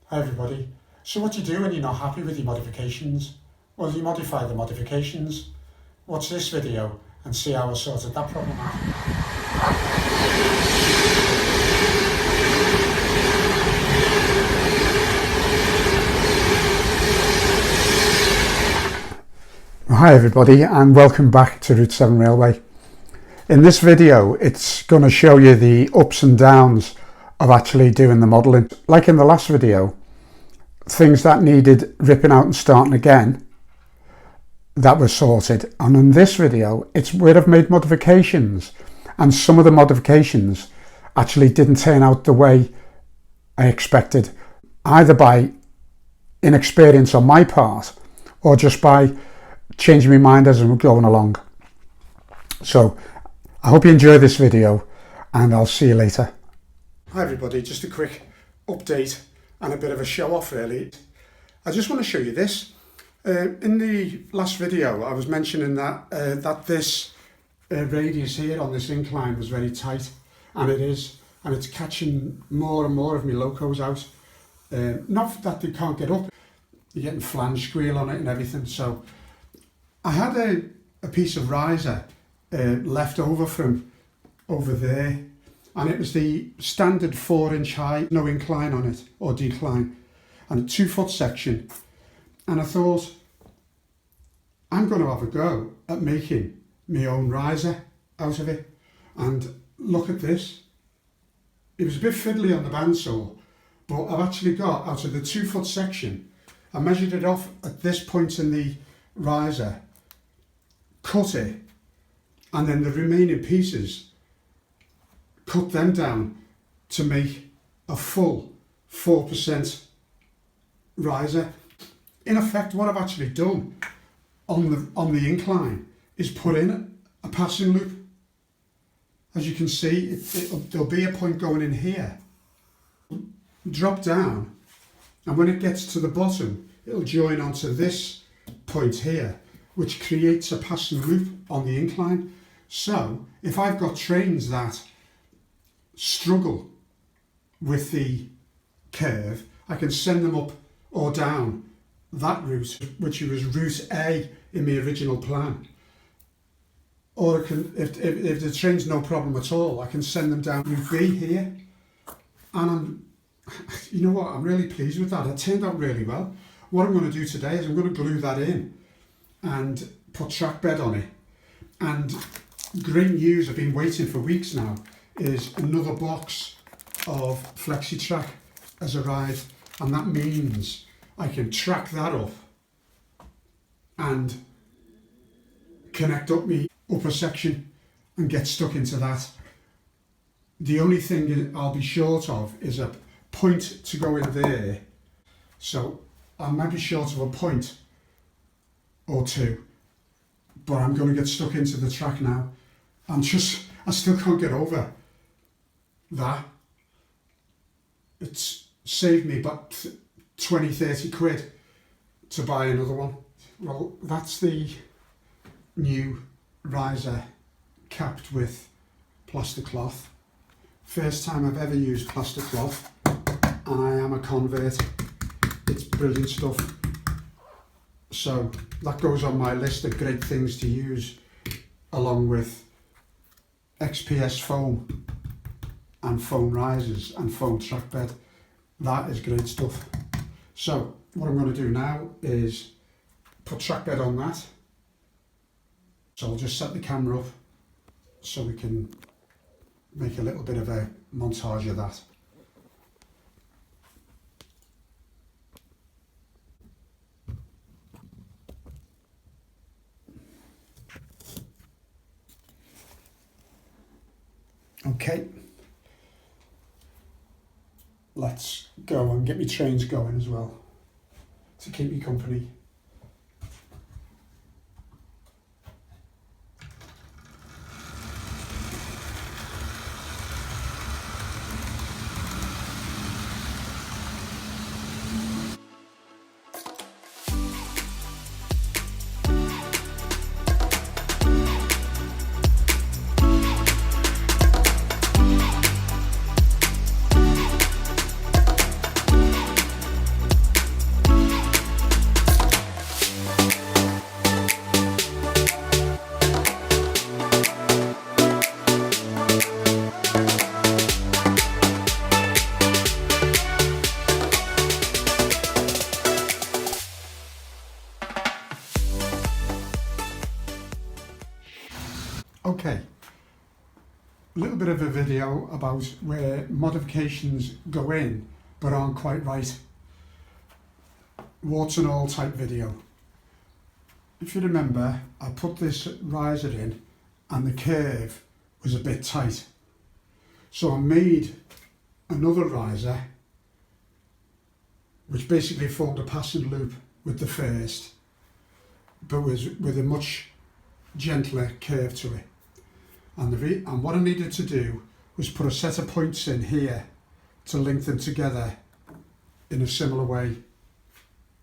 Hi everybody. So what do you do when you're not happy with your modifications? Well, you modify the modifications. Watch this video and see how I sorted that problem out. Hi everybody and welcome back to Route 7 Railway. In this video it's going to show you the ups and downs of actually doing the modelling. Like in the last video, things that needed ripping out and starting again, that was sorted. And in this video it's where I've made modifications, and some of the modifications actually didn't turn out the way I expected, either by inexperience on my part or just by changing my mind as I'm going along. So I hope you enjoy this video and I'll see you later. Hi everybody, just a quick update and a bit of a show off really. I just want to show you this. In the last video I was mentioning that this radius here on this incline was very tight, and it is, and it's catching more and more of my locos out. Not that they can't get up, you're getting flange squeal on it and everything. So I had a piece of riser left over from over there, and it was the standard 4-inch high, no incline on it or decline, and a 2-foot section. And I thought, I'm going to have a go at making my own riser out of it. And look at this. It was a bit fiddly on the bandsaw, but I've actually got, out of the 2-foot section, I measured it off at this point in the riser, cut it, and then the remaining pieces, cut them down to make a full 4% riser. In effect, what I've actually done on the incline is put in a passing loop. As you can see, there'll be a point going in here, drop down, and when it gets to the bottom, it'll join onto this point here, which creates a passing loop on the incline. So if I've got trains that struggle with the curve, I can send them up or down that route, which was route A in the original plan. Or I can, if the train's no problem at all, I can send them down route B here. And you know what, I'm really pleased with that. It turned out really well. What I'm going to do today is I'm going to glue that in and put trackbed on it. And great news, I've been waiting for weeks now, is another box of FlexiTrack has arrived, and that means I can track that up and connect up my upper section and get stuck into that. The only thing I'll be short of is a point to go in there, so I might be short of a point or two, but I'm going to get stuck into the track now. I still can't get over that. It's saved me about 20-30 quid to buy another one. Well, that's the new riser capped with plaster cloth. First time I've ever used plaster cloth, and I am a convert. It's brilliant stuff. So that goes on my list of great things to use, along with XPS foam and foam risers and foam trackbed. That is great stuff. So what I'm going to do now is put trackbed on that. So I'll just set the camera up so we can make a little bit of a montage of that. Okay, let's go and get my trains going as well to keep me company. a little bit of a video about where modifications go in but aren't quite right. Warts and all type video. If you remember, I put this riser in and the curve was a bit tight. So I made another riser which basically formed a passing loop with the first, but was with a much gentler curve to it. And what I needed to do was put a set of points in here to link them together in a similar way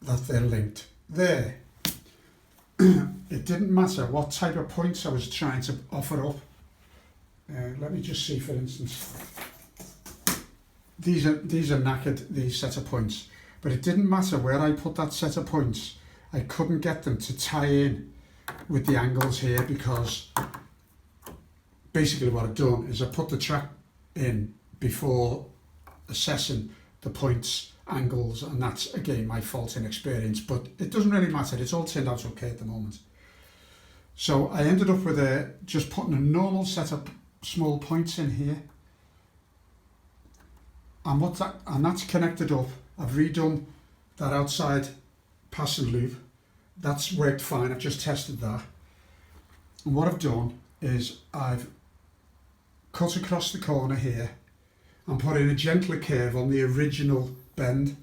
that they're linked there. It didn't matter what type of points I was trying to offer up. Let me just see, for instance, these are knackered, these set of points, but it didn't matter where I put that set of points. I couldn't get them to tie in with the angles here, because basically what I've done is I put the track in before assessing the points, angles, and that's again my fault in experience, but it doesn't really matter. It's all turned out okay at the moment. So I ended up with just putting a normal set of small points in here, and that's connected up. I've redone that outside passing loop. That's worked fine. I've just tested that. And what I've done is I've cut across the corner here and put in a gentler curve on the original bend.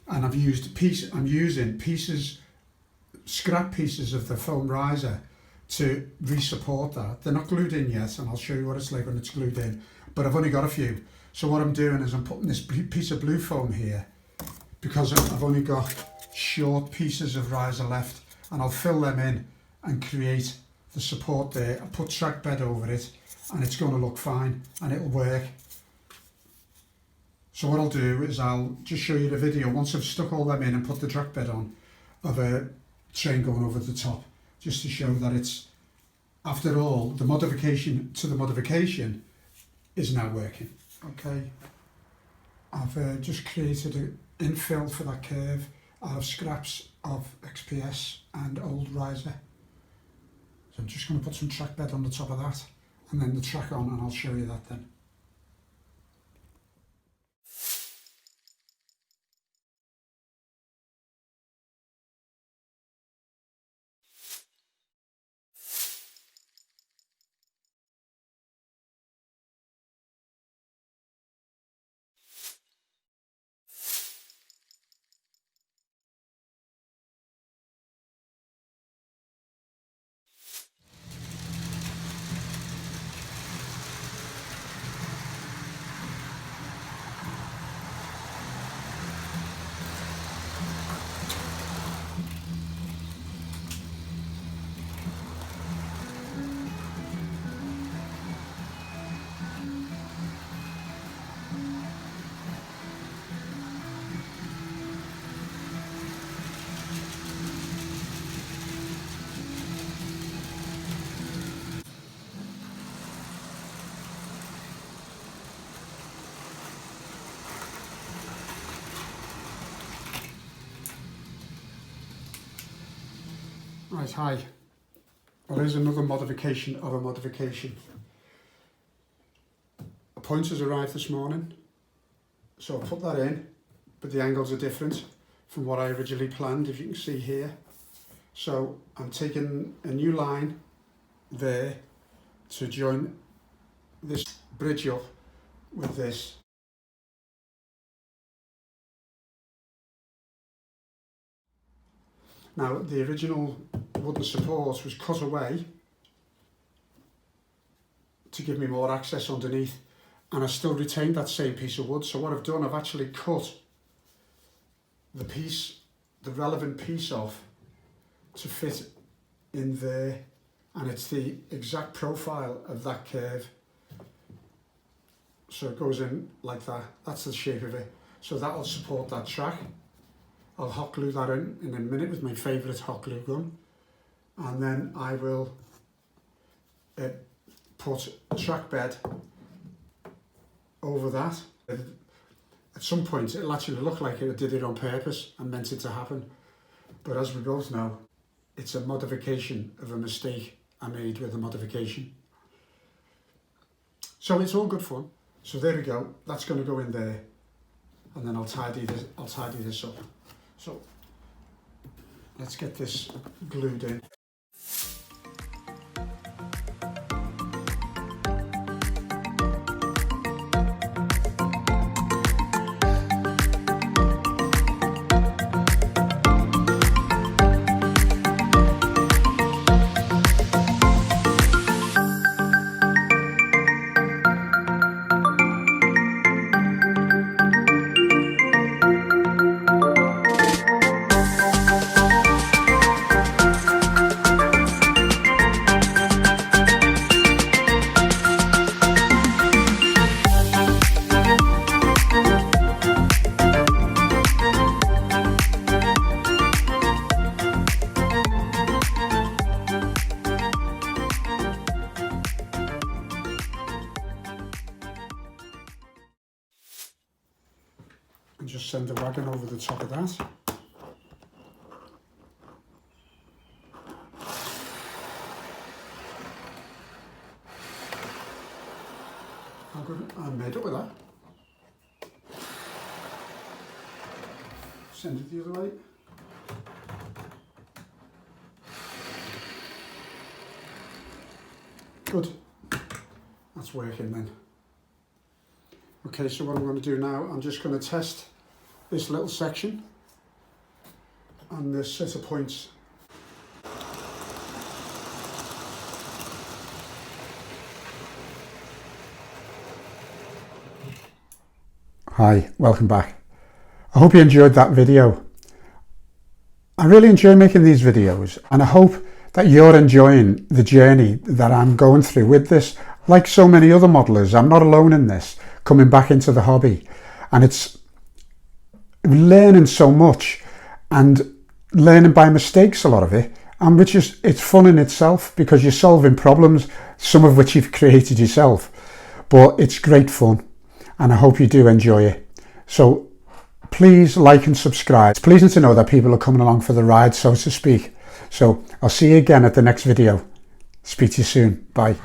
And I'm using scrap pieces of the foam riser to re-support that. They're not glued in yet, and I'll show you what it's like when it's glued in, but I've only got a few. So what I'm doing is I'm putting this piece of blue foam here, because I've only got short pieces of riser left, and I'll fill them in and create the support there. I put trackbed over it and it's going to look fine and it'll work. So what I'll do is I'll just show you the video once I've stuck all them in and put the trackbed on, of a train going over the top, just to show that it's, after all, the modification to the modification is now working. Okay, I've just created an infill for that curve out of scraps of XPS and old riser. So I'm just going to put some trackbed on the top of that and then the track on, and I'll show you that then. Right, hi. Well, here's another modification of a modification. A pointer's arrived this morning, so I put that in, but the angles are different from what I originally planned, if you can see here. So I'm taking a new line there to join this bridge up with this. Now, the original wooden support was cut away to give me more access underneath, and I still retained that same piece of wood. So what I've done, I've actually cut the relevant piece off to fit in there, and it's the exact profile of that curve. So it goes in like that. That's the shape of it. So that'll support that track. I'll hot glue that in a minute with my favourite hot glue gun, and then I will put a trackbed over that. At some point it'll actually look like I did it on purpose and meant it to happen, but as we both know, it's a modification of a mistake I made with a modification. So it's all good fun. So there we go. That's going to go in there, and then I'll tidy this up. So let's get this glued in. And just send the wagon over the top of that. I'm good. I'm made up with that. Send it the other way. Good. That's working then. Okay, so what I'm going to do now, I'm just going to test this little section and this set of points. Hi, welcome back. I hope you enjoyed that video. I really enjoy making these videos, and I hope that you're enjoying the journey that I'm going through with this. Like so many other modelers, I'm not alone in this, coming back into the hobby, and it's learning so much and learning by mistakes, a lot of it, and which is, it's fun in itself because you're solving problems, some of which you've created yourself, but it's great fun and I hope you do enjoy it. So please like and subscribe. It's pleasing to know that people are coming along for the ride, so to speak. So I'll see you again at the next video. Speak to you soon. Bye.